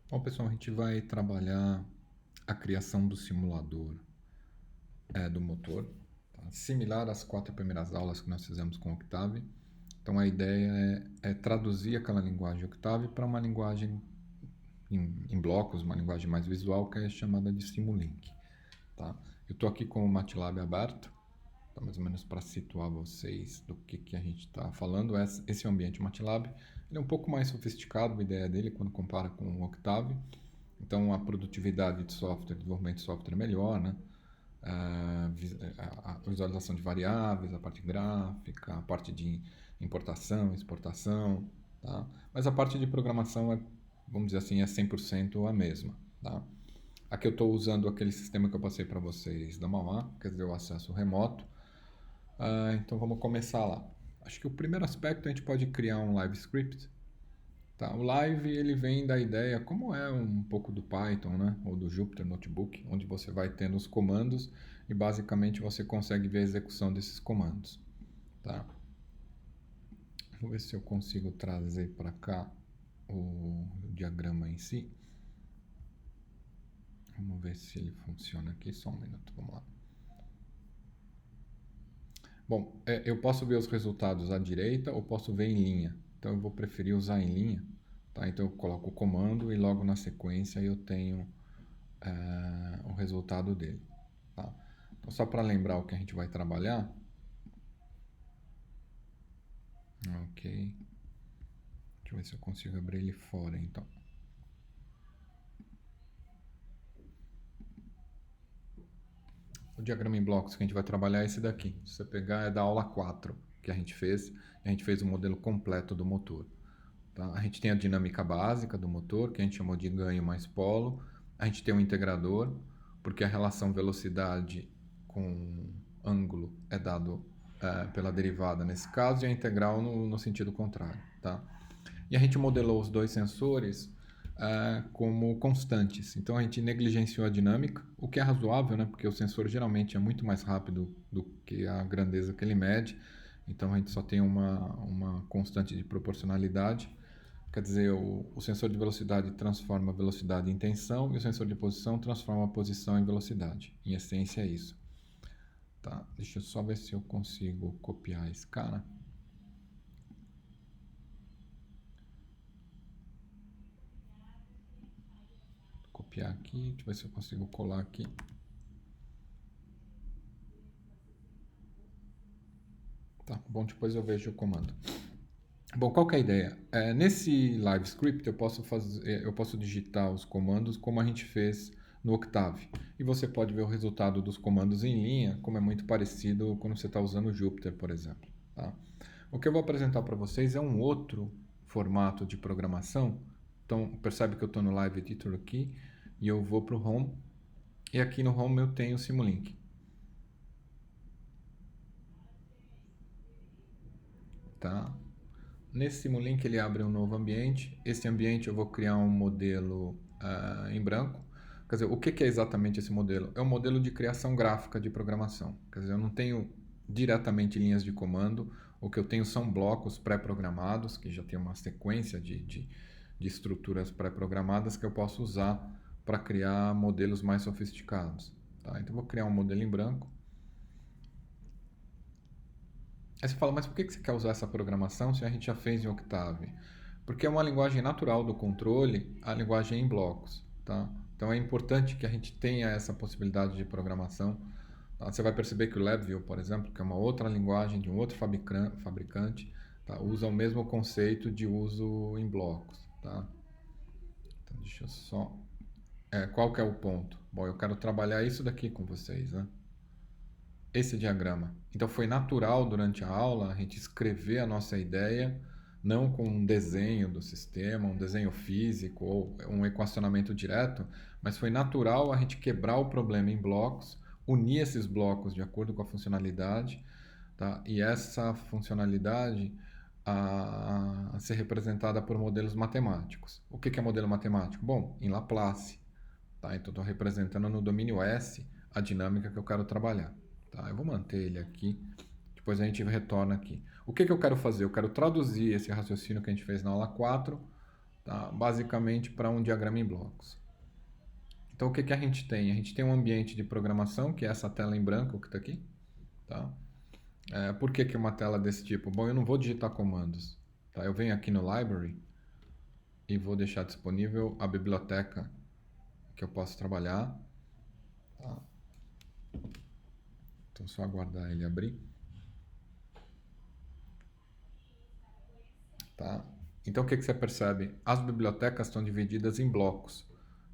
Bom, pessoal, a gente vai trabalhar a criação do simulador do motor, tá? Similar às 4 primeiras aulas que nós fizemos com Octave. Então, a ideia é traduzir aquela linguagem Octave para uma linguagem em blocos, uma linguagem mais visual, que é chamada de Simulink. Tá? Eu estou aqui com o MATLAB aberto, tá? Mais ou menos para situar vocês do que a gente está falando. Esse é o ambiente MATLAB. Ele é um pouco mais sofisticado, a ideia dele, quando compara com o Octave. Então, a produtividade de software, desenvolvimento de software é melhor, né? A visualização de variáveis, a parte gráfica, a parte de importação, exportação, tá? Mas a parte de programação é, vamos dizer assim, é 100% a mesma, tá? Aqui eu estou usando aquele sistema que eu passei para vocês da Mauá, quer dizer, o acesso remoto. Então vamos começar lá. Acho que o primeiro aspecto a gente pode criar um live script. Tá, o Live ele vem da ideia, como é um pouco do Python, né, ou do Jupyter Notebook, onde você vai tendo os comandos e basicamente você consegue ver a execução desses comandos. Tá? Vou ver se eu consigo trazer para cá o diagrama em si. Vamos ver se ele funciona aqui, só um minuto, vamos lá. Bom, eu posso ver os resultados à direita ou posso ver em linha. Então eu vou preferir usar em linha. Tá? Então eu coloco o comando e logo na sequência eu tenho o resultado dele. Tá? Então, só para lembrar o que a gente vai trabalhar. Ok. Deixa eu ver se eu consigo abrir ele fora, então. O diagrama em blocos que a gente vai trabalhar é esse daqui. Se você pegar, é da aula 4 que a gente fez. A gente fez o modelo completo do motor. Tá? A gente tem a dinâmica básica do motor, que a gente chamou de ganho mais polo. A gente tem um integrador, porque a relação velocidade com ângulo é dado pela derivada nesse caso, e a integral no sentido contrário. Tá? E a gente modelou os dois sensores como constantes. Então a gente negligenciou a dinâmica, o que é razoável, né? Porque o sensor geralmente é muito mais rápido do que a grandeza que ele mede. Então a gente só tem uma constante de proporcionalidade. Quer dizer, o sensor de velocidade transforma a velocidade em tensão e o sensor de posição transforma a posição em velocidade. Em essência é isso. Tá, deixa eu só ver se eu consigo copiar esse cara. Copiar aqui, deixa eu ver se eu consigo colar aqui. Tá, bom, depois eu vejo o comando. Bom, qual que é a ideia? Nesse live script eu posso digitar os comandos como a gente fez no Octave. E você pode ver o resultado dos comandos em linha, como é muito parecido quando você está usando o Jupyter, por exemplo. Tá? O que eu vou apresentar para vocês é um outro formato de programação. Então, percebe que eu estou no Live Editor aqui e eu vou para o Home. E aqui no Home eu tenho o Simulink. Tá? Nesse Simulink ele abre um novo ambiente. Esse ambiente eu vou criar um modelo em branco. Quer dizer, o que é exatamente esse modelo? É um modelo de criação gráfica de programação. Quer dizer, eu não tenho diretamente linhas de comando. O que eu tenho são blocos pré-programados, que já tem uma sequência de estruturas pré-programadas que eu posso usar para criar modelos mais sofisticados. Tá? Então, eu vou criar um modelo em branco. Aí você fala, mas por que você quer usar essa programação se a gente já fez em Octave? Porque é uma linguagem natural do controle, a linguagem em blocos. Tá? Então é importante que a gente tenha essa possibilidade de programação. Tá? Você vai perceber que o LabVIEW, por exemplo, que é uma outra linguagem de um outro fabricante, tá? Usa o mesmo conceito de uso em blocos. Tá? Então deixa eu só... qual que é o ponto? Bom, eu quero trabalhar isso daqui com vocês, né? Esse diagrama. Então foi natural durante a aula a gente escrever a nossa ideia, não com um desenho do sistema, um desenho físico ou um equacionamento direto, mas foi natural a gente quebrar o problema em blocos, unir esses blocos de acordo com a funcionalidade, tá? E essa funcionalidade a ser representada por modelos matemáticos. O que é modelo matemático? Bom, em Laplace. Tá? Então estou representando no domínio S a dinâmica que eu quero trabalhar. Tá? Eu vou manter ele aqui, depois a gente retorna aqui. O que eu quero fazer? Eu quero traduzir esse raciocínio que a gente fez na aula 4 tá? Basicamente para um diagrama em blocos. Então, o que a gente tem? A gente tem um ambiente de programação, que é essa tela em branco que está aqui. Tá? Por que uma tela desse tipo? Bom, eu não vou digitar comandos. Tá? Eu venho aqui no Library e vou deixar disponível a biblioteca que eu posso trabalhar. Tá? Então, só aguardar ele abrir. Tá? Então, o que você percebe? As bibliotecas estão divididas em blocos.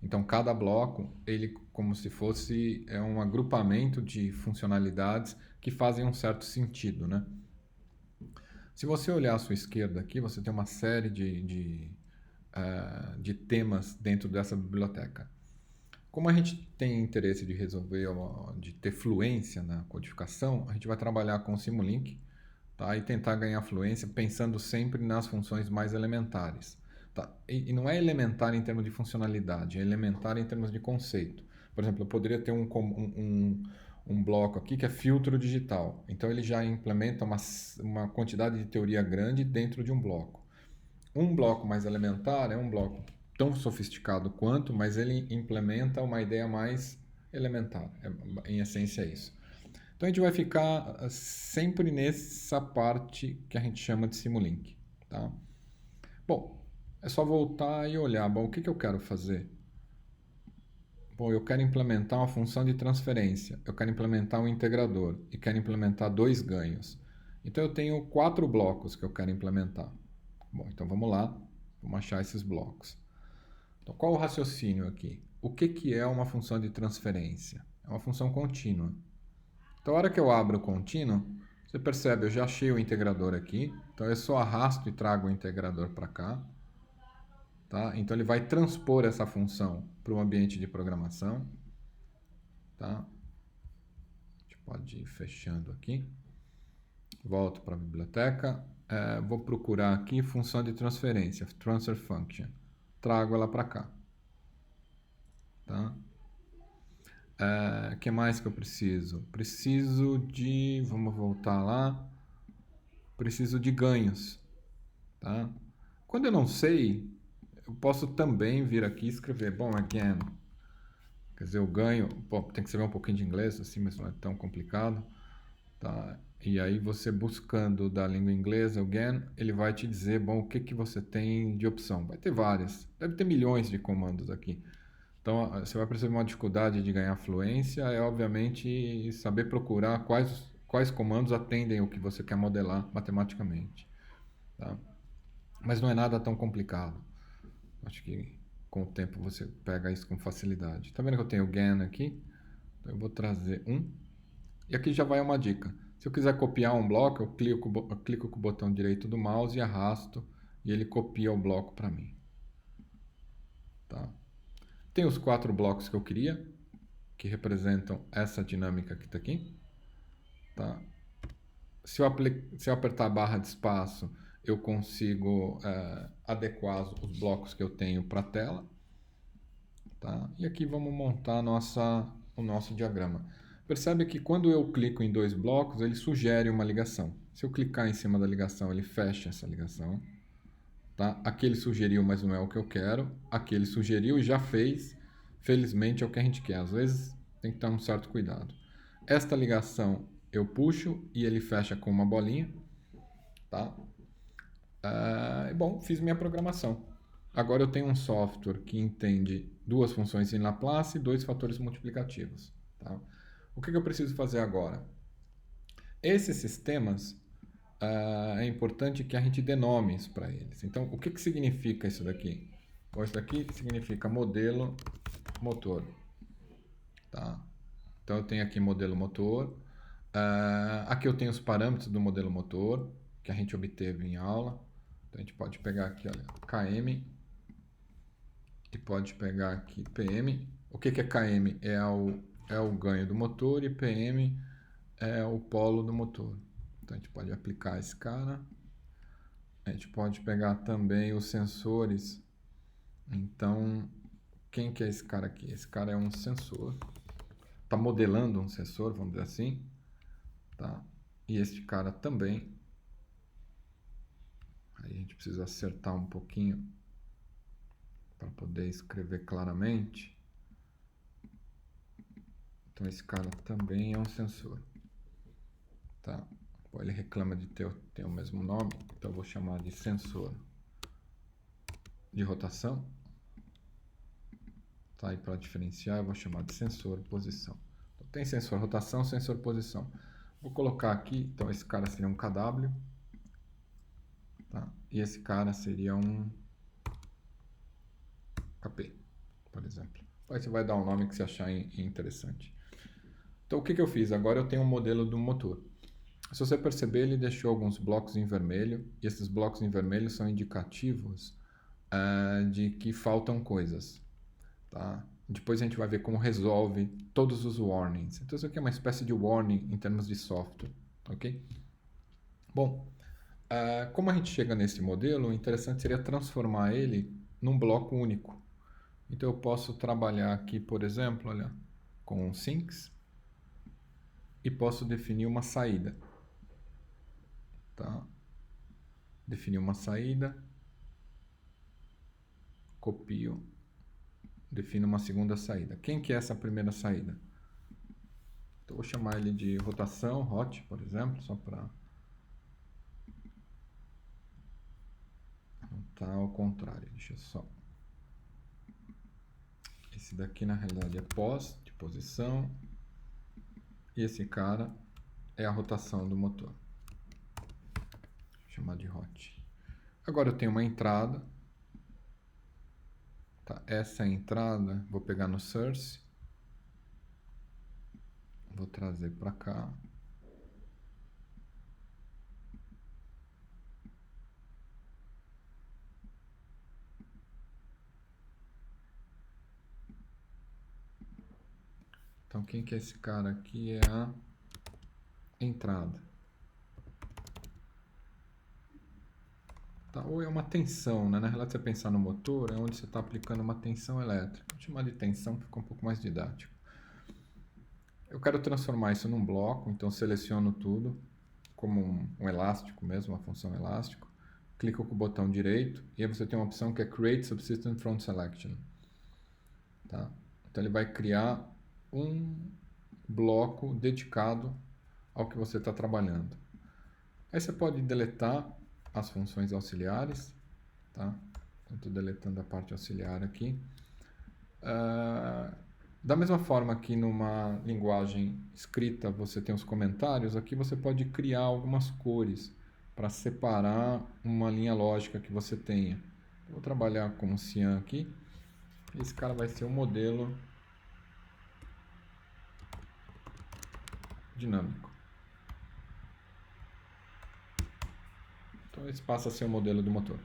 Então, cada bloco, ele como se fosse um agrupamento de funcionalidades que fazem um certo sentido, né? Se você olhar à sua esquerda aqui, você tem uma série de temas dentro dessa biblioteca. Como a gente tem interesse de resolver, de ter fluência na codificação, a gente vai trabalhar com o Simulink, tá? E tentar ganhar fluência pensando sempre nas funções mais elementares. Tá? E não é elementar em termos de funcionalidade, é elementar em termos de conceito. Por exemplo, eu poderia ter um bloco aqui que é filtro digital. Então ele já implementa uma quantidade de teoria grande dentro de um bloco. Um bloco mais elementar é um bloco tão sofisticado quanto, mas ele implementa uma ideia mais elementar. Em essência é isso. Então a gente vai ficar sempre nessa parte que a gente chama de Simulink. Tá? Bom, é só voltar e olhar. Bom, o que eu quero fazer? Bom, eu quero implementar uma função de transferência, eu quero implementar um integrador e quero implementar 2 ganhos. Então eu tenho 4 blocos que eu quero implementar. Bom, então vamos lá, vamos achar esses blocos. Então, qual o raciocínio aqui? O que é uma função de transferência? É uma função contínua. Então, a hora que eu abro o contínuo, você percebe, eu já achei o integrador aqui, então eu só arrasto e trago o integrador para cá. Tá? Então, ele vai transpor essa função para o ambiente de programação. Tá? A gente pode ir fechando aqui. Volto para a biblioteca. Vou procurar aqui função de transferência, transfer function. Trago ela para cá. Tá? Que mais que eu preciso? Preciso de... Vamos voltar lá. Preciso de ganhos. Tá? Quando eu não sei, eu posso também vir aqui e escrever, bom, again. Quer dizer, eu ganho... Bom, tem que saber um pouquinho de inglês, assim, mas não é tão complicado. Tá? E aí você buscando da língua inglesa, again, ele vai te dizer, bom, o que você tem de opção. Vai ter várias. Deve ter milhões de comandos aqui. Então, você vai perceber uma dificuldade de ganhar fluência, obviamente saber procurar quais comandos atendem o que você quer modelar matematicamente. Tá? Mas não é nada tão complicado. Acho que com o tempo você pega isso com facilidade. Tá vendo que eu tenho GAN aqui? Então eu vou trazer um. E aqui já vai uma dica. Se eu quiser copiar um bloco, eu clico com o botão direito do mouse e arrasto, e ele copia o bloco para mim. Tá? Tem os 4 blocos que eu queria, que representam essa dinâmica que está aqui. Tá? Se eu apertar a barra de espaço, eu consigo adequar os blocos que eu tenho para a tela. Tá? E aqui vamos montar o nosso diagrama. Percebe que quando eu clico em 2 blocos, ele sugere uma ligação. Se eu clicar em cima da ligação, ele fecha essa ligação. Tá? Aqui ele sugeriu, mas não é o que eu quero. Aqui ele sugeriu e já fez. Felizmente é o que a gente quer. Às vezes tem que ter um certo cuidado. Esta ligação eu puxo e ele fecha com uma bolinha. Tá? Bom, fiz minha programação. Agora eu tenho um software que entende 2 funções em Laplace e 2 fatores multiplicativos. Tá? O que eu preciso fazer agora? Esses sistemas, é importante que a gente dê nomes para eles. Então, o que significa isso daqui? Bom, isso daqui significa modelo motor. Tá? Então, eu tenho aqui modelo motor. Aqui eu tenho os parâmetros do modelo motor, que a gente obteve em aula. Então, a gente pode pegar aqui, olha, KM, e pode pegar aqui PM. O que é KM? É o ganho do motor, e PM é o polo do motor. Então a gente pode aplicar esse cara. A gente pode pegar também os sensores. Então, quem que é esse cara aqui? Esse cara é um sensor. Está modelando um sensor, vamos dizer assim. Tá? E este cara também. Aí a gente precisa acertar um pouquinho para poder escrever claramente. Então esse cara também é um sensor. Tá? Ele reclama de ter o mesmo nome, então eu vou chamar de sensor de rotação. Tá? E para diferenciar eu vou chamar de sensor posição. Então, tem sensor rotação, sensor posição. Vou colocar aqui, então esse cara seria um KW. Tá? E esse cara seria um KP, por exemplo. Aí você vai dar um nome que você achar interessante. Então o que eu fiz? Agora eu tenho um modelo do motor. Se você perceber, ele deixou alguns blocos em vermelho, e esses blocos em vermelho são indicativos de que faltam coisas. Tá? Depois a gente vai ver como resolve todos os warnings. Então isso aqui é uma espécie de warning em termos de software. Ok? Bom, como a gente chega nesse modelo, o interessante seria transformar ele num bloco único. Então eu posso trabalhar aqui, por exemplo, olha, com sinks e posso definir uma saída. Tá? Definir uma saída, copio, defino uma segunda saída. Quem que é essa primeira saída? Então, vou chamar ele de rotação, hot, por exemplo, só para não tá ao contrário. Deixa eu só... Esse daqui, na realidade, é pós, de posição, e esse cara é a rotação do motor. Vou chamar de hot. Agora eu tenho uma entrada. Tá? Essa entrada, vou pegar no source, vou trazer para cá. Então, quem que é esse cara aqui? É a entrada. Tá? Ou é uma tensão, né? Na realidade, você pensar no motor, é onde você está aplicando uma tensão elétrica. Vou chamar de tensão, que fica um pouco mais didático. Eu quero transformar isso num bloco, então seleciono tudo, como um elástico mesmo, uma função elástico. Clico com o botão direito, e aí você tem uma opção que é Create Subsystem from Selection. Tá? Então, ele vai criar um bloco dedicado ao que você está trabalhando. Aí você pode deletar as funções auxiliares, tá? Estou deletando a parte auxiliar aqui. Da mesma forma que numa linguagem escrita você tem os comentários, aqui você pode criar algumas cores para separar uma linha lógica que você tenha. Eu vou trabalhar com o cian aqui. Esse cara vai ser o modelo dinâmico. Então esse passa a ser o modelo do motor.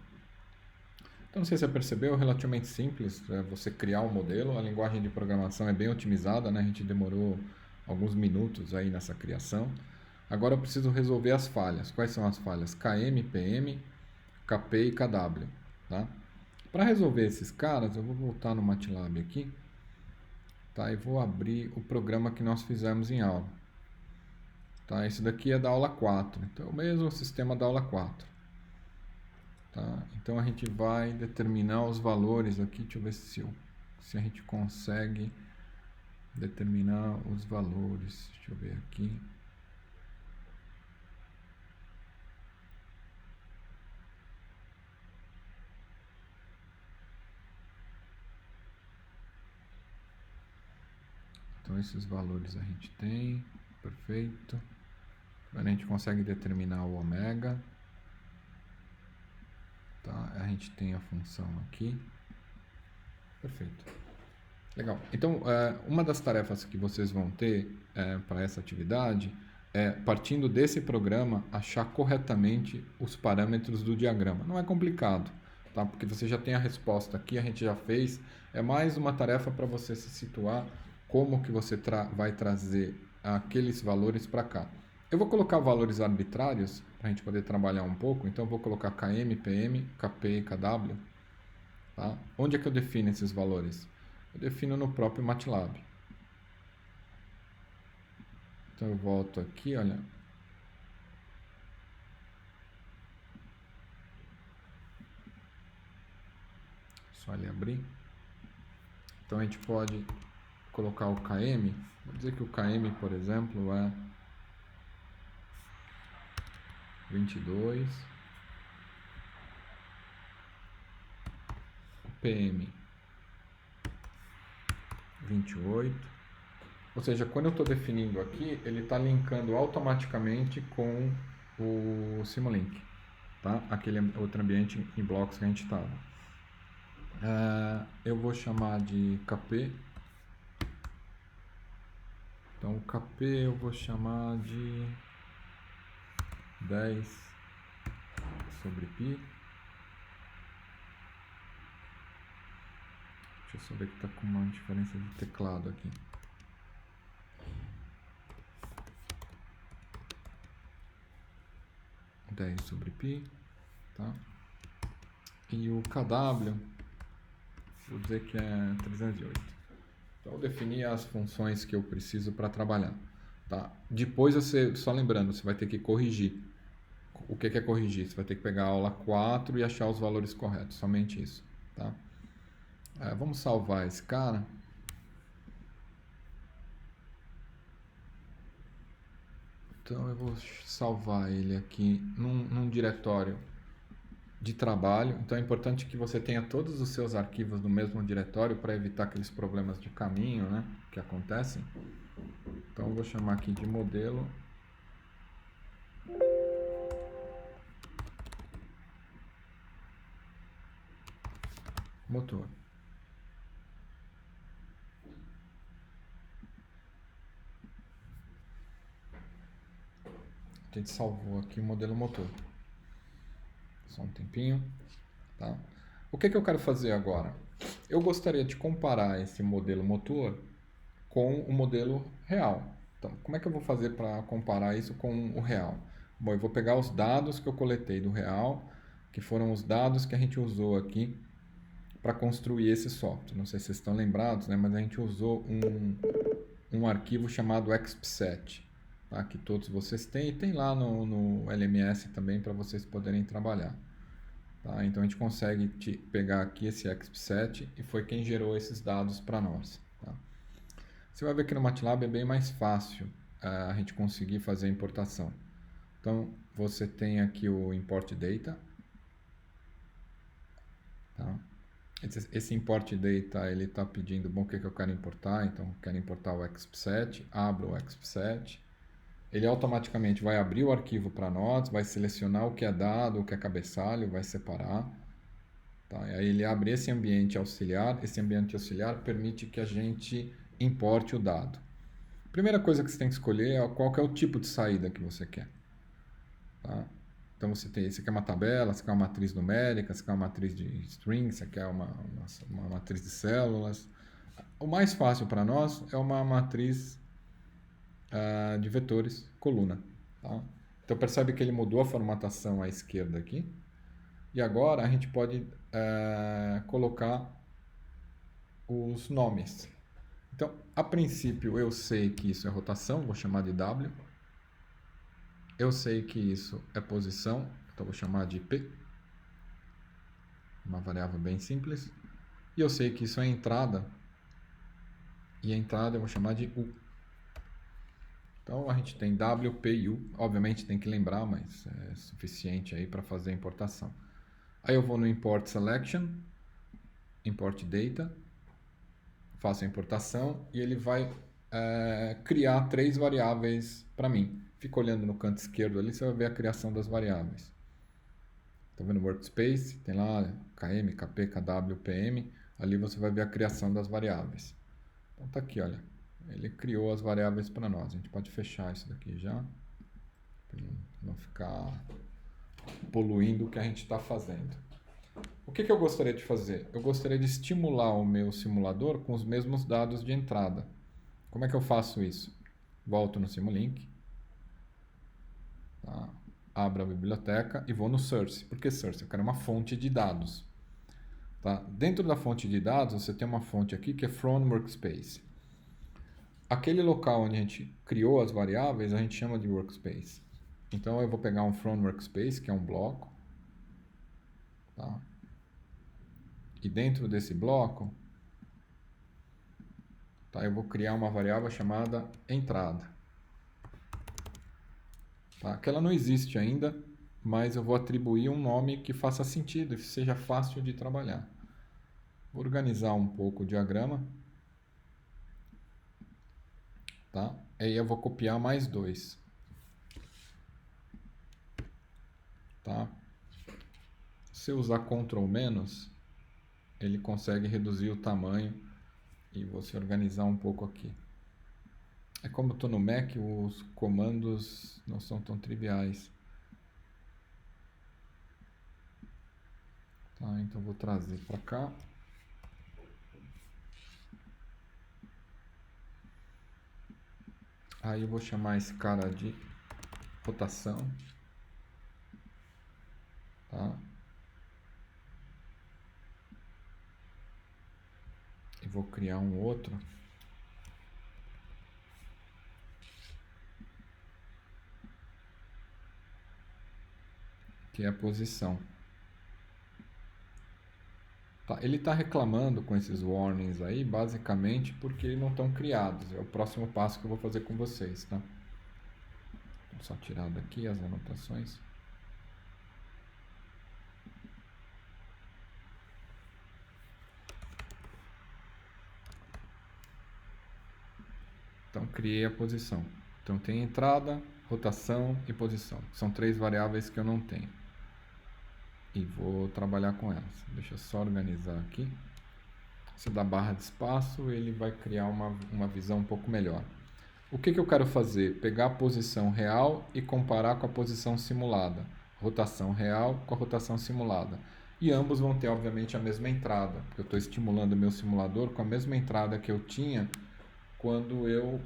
Então, não sei se você percebeu, é relativamente simples você criar um modelo. A linguagem de programação é bem otimizada, né? A gente demorou alguns minutos aí nessa criação. Agora eu preciso resolver as falhas. Quais são as falhas? KM, PM, KP e KW. Tá? Para resolver esses caras, eu vou voltar no MATLAB aqui, tá? E vou abrir o programa que nós fizemos em aula. Tá? Esse daqui é da aula 4. Então, é o mesmo sistema da aula 4. Tá? Então a gente vai determinar os valores aqui. Deixa eu ver se a gente consegue determinar os valores. Deixa eu ver aqui. Então esses valores a gente tem. Perfeito. Agora a gente consegue determinar o ômega. Tá? A gente tem a função aqui. Perfeito. Legal. Então, uma das tarefas que vocês vão ter para essa atividade é, partindo desse programa, achar corretamente os parâmetros do diagrama. Não é complicado, tá? Porque você já tem a resposta aqui, a gente já fez. É mais uma tarefa para você se situar como que você vai trazer aqueles valores para cá. Eu vou colocar valores arbitrários para a gente poder trabalhar um pouco. Então, eu vou colocar KM, PM, KP e KW. Tá? Onde é que eu defino esses valores? Eu defino no próprio MATLAB. Então eu volto aqui, olha. só ele abrir. Então a gente pode colocar o KM, vou dizer que o KM, por exemplo, é 22, o PM 28, ou seja, quando eu estou definindo aqui, ele está linkando automaticamente com o Simulink, tá? Aquele outro ambiente em blocos que a gente estava. Eu vou chamar de KP. Então o KP eu vou chamar de 10 sobre π. Deixa eu só ver que está com uma diferença de teclado aqui. Sobre π, tá? E o KW, vou dizer que é 308. Então eu defini as funções que eu preciso para trabalhar, tá? Depois você, só lembrando, você vai ter que corrigir. O que é corrigir? Você vai ter que pegar a aula 4 e achar os valores corretos, somente isso, tá? Vamos salvar esse cara. Então eu vou salvar ele aqui num diretório de trabalho. Então é importante que você tenha todos os seus arquivos no mesmo diretório para evitar aqueles problemas de caminho, né, que acontecem. Então eu vou chamar aqui de modelo motor. A gente salvou aqui o modelo motor. Só um tempinho, tá? O que eu quero fazer agora? Eu gostaria de comparar esse modelo motor com o modelo real. Então, como é que eu vou fazer para comparar isso com o real? Bom, eu vou pegar os dados que eu coletei do real, que foram os dados que a gente usou aqui para construir esse software. Não sei se vocês estão lembrados, né? Mas a gente usou um arquivo chamado XPSet, tá? Que todos vocês têm, e tem lá no LMS também para vocês poderem trabalhar. Tá? Então a gente consegue pegar aqui esse XPSet e foi quem gerou esses dados para nós. Tá? Você vai ver que no MATLAB é bem mais fácil a gente conseguir fazer a importação. Então você tem aqui o import data. Tá? Esse import data ele está pedindo, bom, o que eu quero importar. Então eu quero importar o XPSet, abro o XPSet. Ele automaticamente vai abrir o arquivo para nós, vai selecionar o que é dado, o que é cabeçalho, vai separar. Tá? E aí ele abre esse ambiente auxiliar. Esse ambiente auxiliar permite que a gente importe o dado. Primeira coisa que você tem que escolher é qual que é o tipo de saída que você quer. Tá? Então você quer uma tabela, você quer uma matriz numérica, você quer uma matriz de strings, você quer uma matriz de células. O mais fácil para nós é uma matriz de vetores coluna. Tá? Então percebe que ele mudou a formatação à esquerda aqui. E agora a gente pode colocar os nomes. Então, a princípio eu sei que isso é rotação, vou chamar de W. Eu sei que isso é posição, então vou chamar de P. Uma variável bem simples. E eu sei que isso é entrada. E a entrada eu vou chamar de U. Então a gente tem W, P e U. Obviamente tem que lembrar, mas é suficiente aí para fazer a importação. Aí eu vou no Import Selection, Import Data, faço a importação e ele vai criar 3 variáveis para mim. Fica olhando no canto esquerdo ali, você vai ver a criação das variáveis. Tá vendo o Workspace? Tem lá KM, KP, KW, PM. Ali você vai ver a criação das variáveis. Então tá aqui, olha. Ele criou as variáveis para nós. A gente pode fechar isso daqui já, para não ficar poluindo o que a gente está fazendo. O que eu gostaria de fazer? Eu gostaria de estimular o meu simulador com os mesmos dados de entrada. Como é que eu faço isso? Volto no Simulink, tá? Abro a biblioteca e vou no Source. Por que Source? Eu quero uma fonte de dados. Tá? Dentro da fonte de dados, você tem uma fonte aqui que é From Workspace. Aquele local onde a gente criou as variáveis, a gente chama de Workspace. Então eu vou pegar um From Workspace, que é um bloco. Tá? E dentro desse bloco, tá, eu vou criar uma variável chamada entrada. Tá? Que ela não existe ainda, mas eu vou atribuir um nome que faça sentido e seja fácil de trabalhar. Vou organizar um pouco o diagrama. Tá? Aí eu vou copiar mais dois. Tá? Se eu usar Ctrl menos, ele consegue reduzir o tamanho e você organizar um pouco aqui. É como eu estou no Mac, os comandos não são tão triviais. Tá, então eu vou trazer para cá. Aí eu vou chamar esse cara de rotação. Tá? E vou criar um outro. Que é a posição. Tá, ele está reclamando com esses warnings aí, basicamente porque não estão criados. É o próximo passo que eu vou fazer com vocês, tá? Vou só tirar daqui as anotações. Então, criei a posição. Então, tem entrada, rotação e posição. São três variáveis que eu não tenho. E vou trabalhar com elas. Deixa eu só organizar aqui. Se dá barra de espaço, ele vai criar uma visão um pouco melhor. O que eu quero fazer? Pegar a posição real e comparar com a posição simulada. Rotação real com a rotação simulada. E ambos vão ter, obviamente, a mesma entrada. Porque eu estou estimulando o meu simulador com a mesma entrada que eu tinha quando eu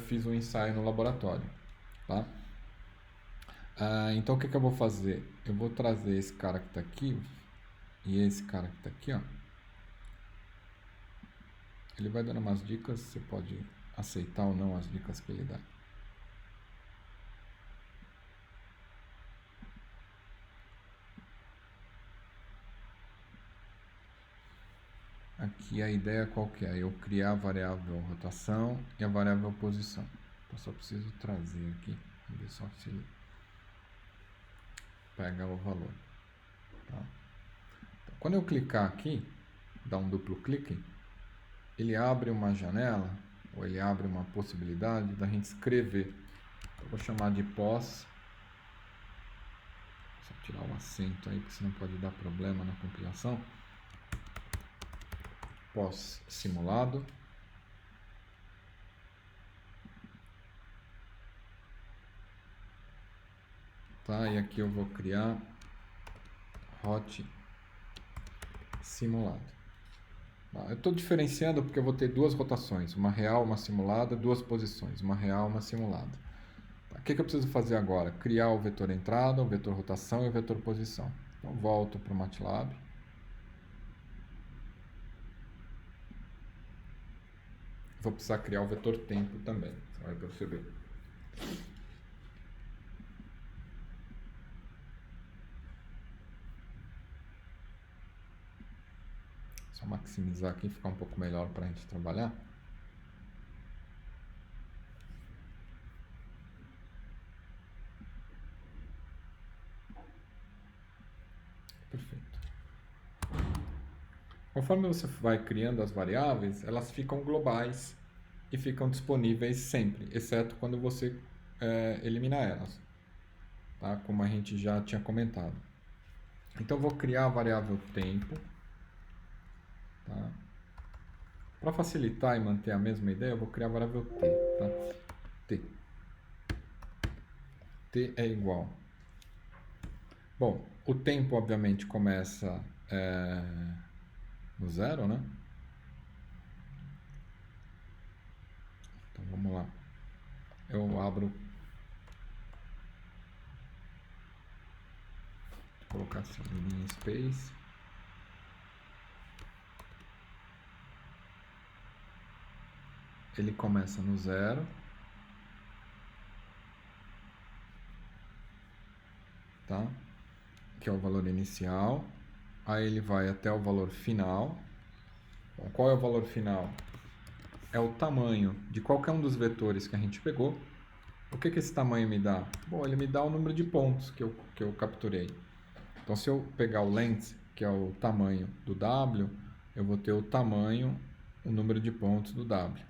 fiz um ensaio no laboratório. Tá? Então, o que eu vou fazer? Eu vou trazer esse cara que está aqui e esse cara que está aqui, ó. Ele vai dando umas dicas, você pode aceitar ou não as dicas que ele dá. Aqui a ideia qual que é? Eu criar a variável rotação e a variável posição. Eu só preciso trazer aqui, ver só se ele pega o valor. Tá? Então, quando eu clicar aqui, dar um duplo clique, ele abre uma janela, ou ele abre uma possibilidade da gente escrever. Eu vou chamar de pós. Só tirar o acento aí, porque senão pode dar problema na compilação. Pós simulado. Tá, e aqui eu vou criar hot simulado. Eu estou diferenciando porque eu vou ter duas rotações, uma real, uma simulada, duas posições, uma real, uma simulada. O que eu preciso fazer agora? Criar o vetor entrada, o vetor rotação e o vetor posição. Então volto para o MATLAB. Vou precisar criar o vetor tempo também, você vai perceber. Só maximizar aqui, ficar um pouco melhor para a gente trabalhar. Perfeito. Conforme você vai criando as variáveis, elas ficam globais e ficam disponíveis sempre, exceto quando você eliminar elas, tá? Como a gente já tinha comentado. Então, eu vou criar a variável tempo. Tá? Para facilitar e manter a mesma ideia, eu vou criar a variável t. Tá? T é igual. Bom, o tempo, obviamente, começa no zero, né? Então, vamos lá. Eu abro... Vou colocar assim, em space. Ele começa no zero. Tá? Que é o valor inicial. Aí ele vai até o valor final. Bom, qual é o valor final? É o tamanho de qualquer um dos vetores que a gente pegou. O que esse tamanho me dá? Bom, ele me dá o número de pontos que eu capturei. Então, se eu pegar o length, que é o tamanho do W, eu vou ter o tamanho, o número de pontos do W.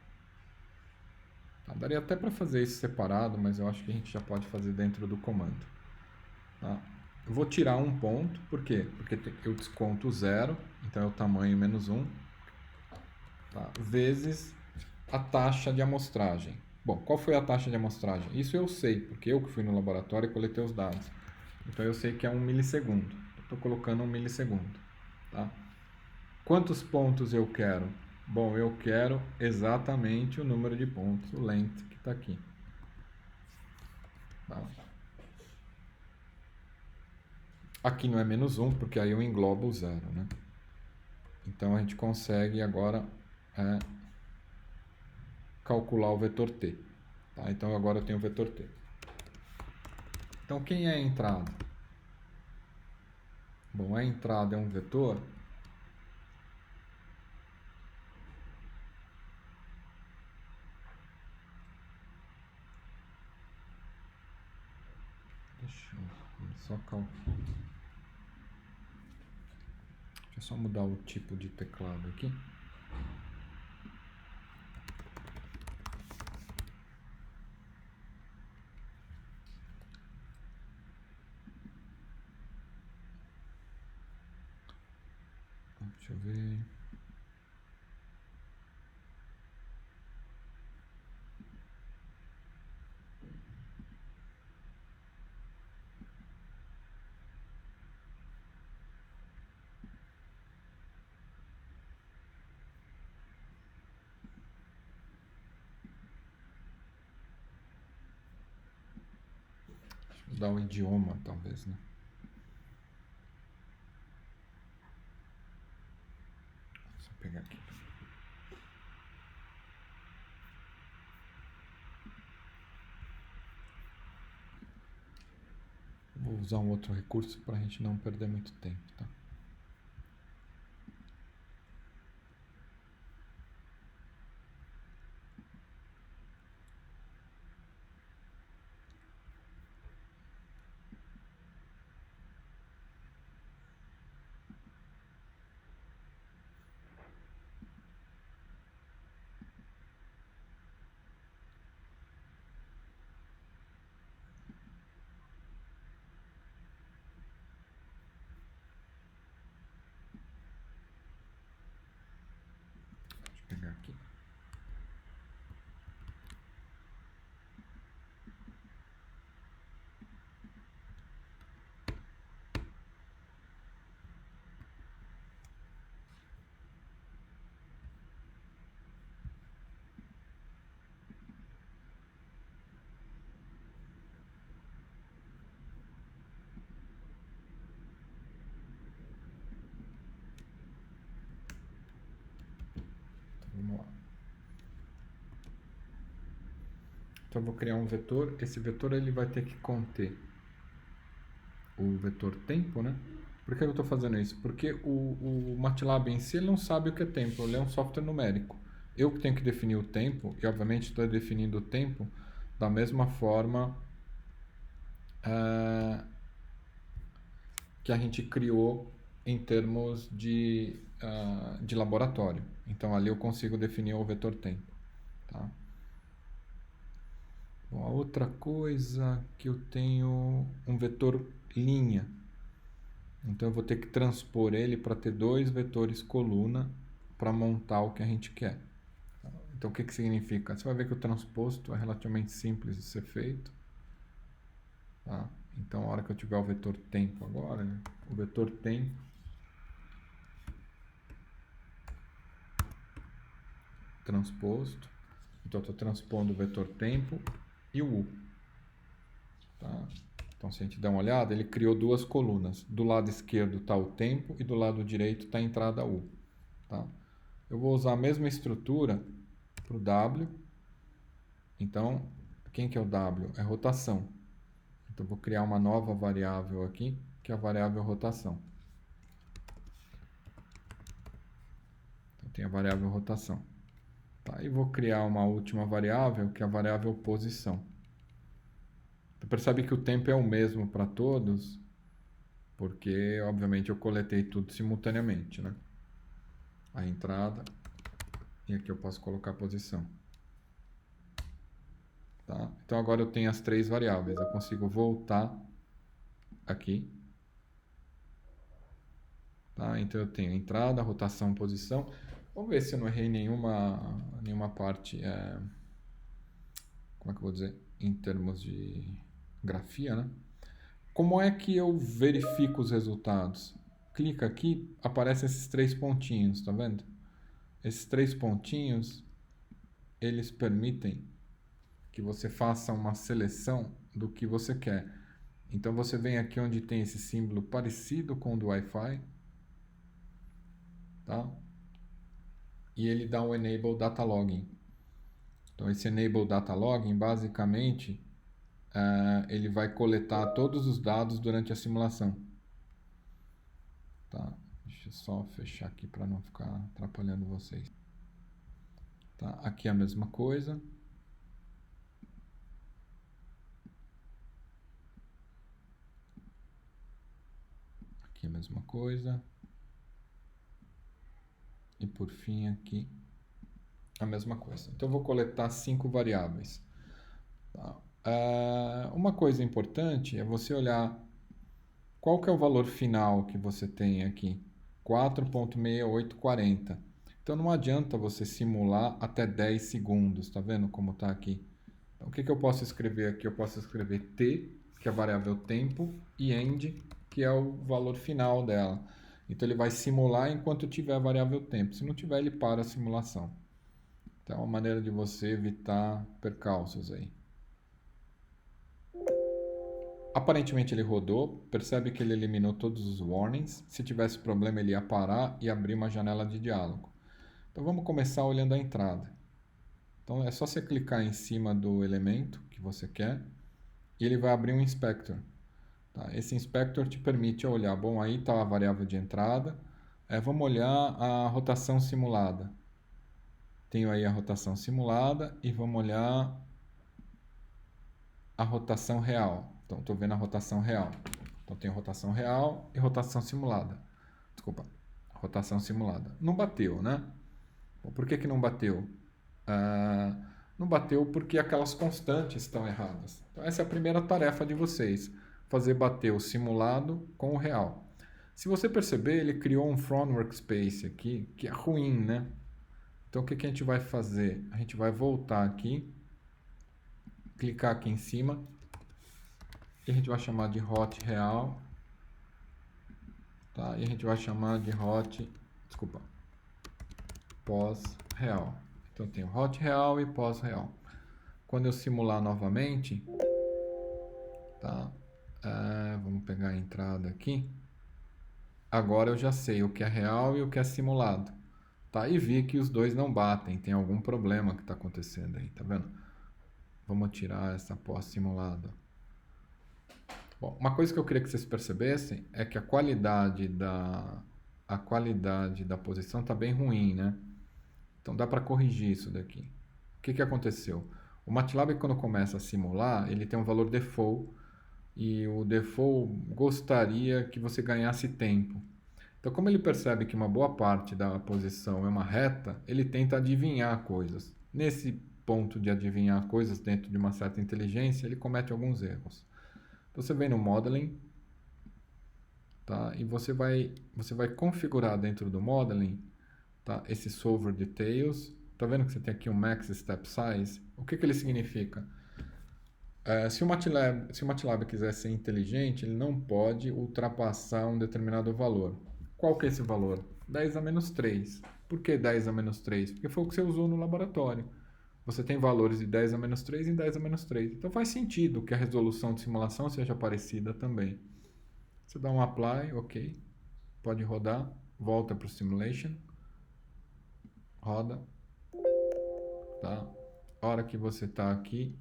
Tá? Daria até para fazer isso separado, mas eu acho que a gente já pode fazer dentro do comando. Tá? Eu vou tirar um ponto, por quê? Porque eu desconto 0, então é o tamanho menos 1, tá? Vezes a taxa de amostragem. Bom, qual foi a taxa de amostragem? Isso eu sei, porque eu que fui no laboratório e coletei os dados. Então eu sei que é 1 milissegundo. Estou colocando 1 milissegundo. Tá? Quantos pontos eu quero? Bom, eu quero exatamente o número de pontos, o length que está aqui. Tá? Aqui não é menos 1, porque aí eu englobo o zero. Né? Então a gente consegue agora calcular o vetor t. Tá? Então agora eu tenho o vetor t. Então quem é a entrada? Bom, a entrada é um vetor. Deixa eu só mudar o tipo de teclado aqui. Deixa eu ver. Mudar o idioma, talvez, né? Deixa eu pegar aqui. Vou usar um outro recurso para a gente não perder muito tempo, tá? Deixa eu pegar aqui. Vamos lá. Então eu vou criar um vetor. Esse vetor ele vai ter que conter o vetor tempo, né? Por que eu estou fazendo isso? Porque o MATLAB em si ele não sabe o que é tempo, ele é um software numérico. Eu que tenho que definir o tempo, e obviamente estou definindo o tempo da mesma forma que a gente criou em termos de laboratório. Então ali eu consigo definir o vetor tempo. Tá? Bom, a outra coisa que eu tenho um vetor linha. Então eu vou ter que transpor ele para ter dois vetores coluna para montar o que a gente quer. Então o que significa? Você vai ver que o transposto é relativamente simples de ser feito. Tá? Então a hora que eu tiver o vetor tempo agora, né? O vetor tempo transposto. Então eu estou transpondo o vetor tempo e o U. Tá? Então se a gente der uma olhada, ele criou duas colunas. Do lado esquerdo está o tempo e do lado direito está a entrada U. Tá? Eu vou usar a mesma estrutura para o W. Então, quem que é o W? É rotação. Então, eu vou criar uma nova variável aqui, que é a variável rotação. tem a variável rotação. Tá? E vou criar uma última variável, que é a variável posição. Você percebe que o tempo é o mesmo para todos, porque, obviamente, eu coletei tudo simultaneamente, né? A entrada, e aqui eu posso colocar a posição. Tá? Então, agora eu tenho as três variáveis. Eu consigo voltar aqui. Tá? Então, eu tenho entrada, rotação, posição. Vamos ver se eu não errei nenhuma parte, como é que eu vou dizer, em termos de grafia, né? Como é que eu verifico os resultados? Clica aqui, aparecem esses três pontinhos, tá vendo? Esses três pontinhos, eles permitem que você faça uma seleção do que você quer. Então você vem aqui onde tem esse símbolo parecido com o do Wi-Fi, tá? E ele dá um Enable Data Logging. Então esse Enable Data Logging, basicamente, ele vai coletar todos os dados durante a simulação. Tá? Deixa eu só fechar aqui para não ficar atrapalhando vocês. Tá? Aqui é a mesma coisa. Aqui é a mesma coisa. E por fim aqui a mesma coisa. Então eu vou coletar 5 variáveis. Tá? Uma coisa importante é você olhar qual que é o valor final que você tem aqui. 4.6840. Então não adianta você simular até 10 segundos, tá vendo como está aqui? Então o que eu posso escrever aqui? Eu posso escrever t, que é a variável tempo, e end, que é o valor final dela. Então ele vai simular enquanto tiver a variável tempo. Se não tiver, ele para a simulação. Então é uma maneira de você evitar percalços aí. Aparentemente ele rodou, percebe que ele eliminou todos os warnings. Se tivesse problema, ele ia parar e abrir uma janela de diálogo. Então vamos começar olhando a entrada. Então é só você clicar em cima do elemento que você quer e ele vai abrir um inspector. Tá? Esse inspector te permite olhar, bom, aí está a variável de entrada. Vamos olhar a rotação simulada. Tenho aí a rotação simulada e vamos olhar a rotação real. Então, estou vendo a rotação real. Então, tenho rotação real e rotação simulada. Desculpa, rotação simulada. Não bateu, né? Bom, por que não bateu? Não bateu porque aquelas constantes estão erradas. Então, essa é a primeira tarefa de vocês. Fazer bater o simulado com o real. Se você perceber, ele criou um from workspace aqui, que é ruim, né? Então, o que a gente vai fazer? A gente vai voltar aqui, clicar aqui em cima, e a gente vai chamar de hot real, tá? E a gente vai chamar de pós real. Então, eu tenho hot real e pós real. Quando eu simular novamente, tá? Vamos pegar a entrada aqui. Agora eu já sei o que é real e o que é simulado. Tá? E vi que os dois não batem, tem algum problema que está acontecendo aí, tá vendo? Vamos tirar essa pós-simulada. Bom, uma coisa que eu queria que vocês percebessem é que a qualidade da posição está bem ruim, né? Então dá para corrigir isso daqui. O que aconteceu? O MATLAB, quando começa a simular, ele tem um valor default e o default gostaria que você ganhasse tempo. Então, como ele percebe que uma boa parte da posição é uma reta, ele tenta adivinhar coisas. Nesse ponto de adivinhar coisas dentro de uma certa inteligência, ele comete alguns erros. Você vem no Modeling, tá? E você vai configurar dentro do Modeling, tá? Esse Solver Details. Tá vendo que você tem aqui um Max Step Size? O que ele significa? Se o MATLAB quiser ser inteligente, ele não pode ultrapassar um determinado valor. Qual que é esse valor? 10 a menos 3. Por que 10 a menos 3? Porque foi o que você usou no laboratório. Você tem valores de 10 a menos 3 em 10 a menos 3. Então faz sentido que a resolução de simulação seja parecida também. Você dá um apply, ok. Pode rodar. Volta para o simulation. Roda. Tá? A hora que você está aqui,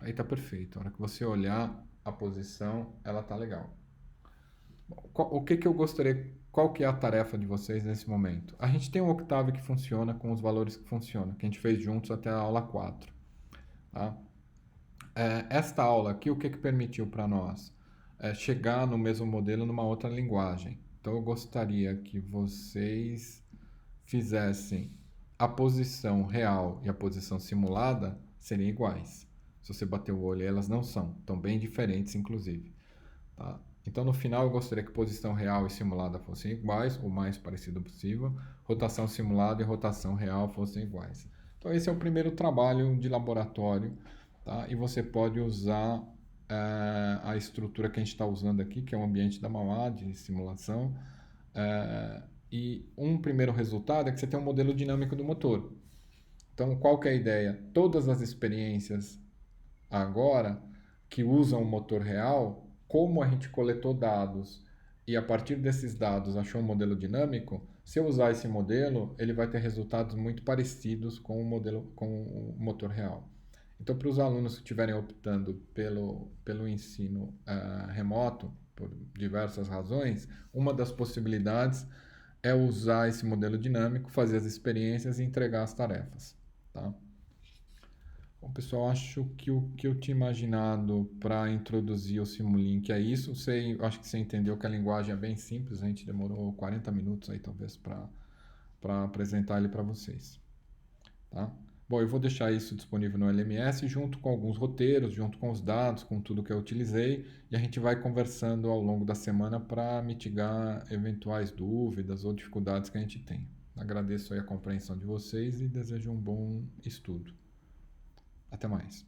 aí tá perfeito. A hora que você olhar a posição, ela tá legal. O que que eu gostaria, qual que é a tarefa de vocês nesse momento? A gente tem um Octave que funciona com os valores que funcionam, que a gente fez juntos até a aula 4, tá? Esta aula aqui, o que que permitiu para nós? Chegar no mesmo modelo numa outra linguagem. Então, eu gostaria que vocês fizessem a posição real e a posição simulada seriam iguais. Se você bater o olho, elas não são, estão bem diferentes, inclusive. Tá? Então, no final, eu gostaria que posição real e simulada fossem iguais, o mais parecido possível. Rotação simulada e rotação real fossem iguais. Então, esse é o primeiro trabalho de laboratório, tá? E você pode usar a estrutura que a gente está usando aqui, que é o ambiente da Mauá de simulação. eh, e um primeiro resultado é que você tem um modelo dinâmico do motor. Então, qual que é a ideia? Todas as experiências agora que usam o motor real, como a gente coletou dados e a partir desses dados achou um modelo dinâmico, se eu usar esse modelo, ele vai ter resultados muito parecidos com o modelo com o motor real. Então, para os alunos que estiverem optando pelo ensino remoto, por diversas razões, uma das possibilidades é usar esse modelo dinâmico, fazer as experiências e entregar as tarefas. Tá? Bom, pessoal, acho que o que eu tinha imaginado para introduzir o Simulink é isso. Acho que você entendeu que a linguagem é bem simples, a gente demorou 40 minutos aí talvez para apresentar ele para vocês, tá? Bom, eu vou deixar isso disponível no LMS junto com alguns roteiros, junto com os dados, com tudo que eu utilizei, e a gente vai conversando ao longo da semana para mitigar eventuais dúvidas ou dificuldades que a gente tem. Agradeço aí a compreensão de vocês e desejo um bom estudo. Até mais.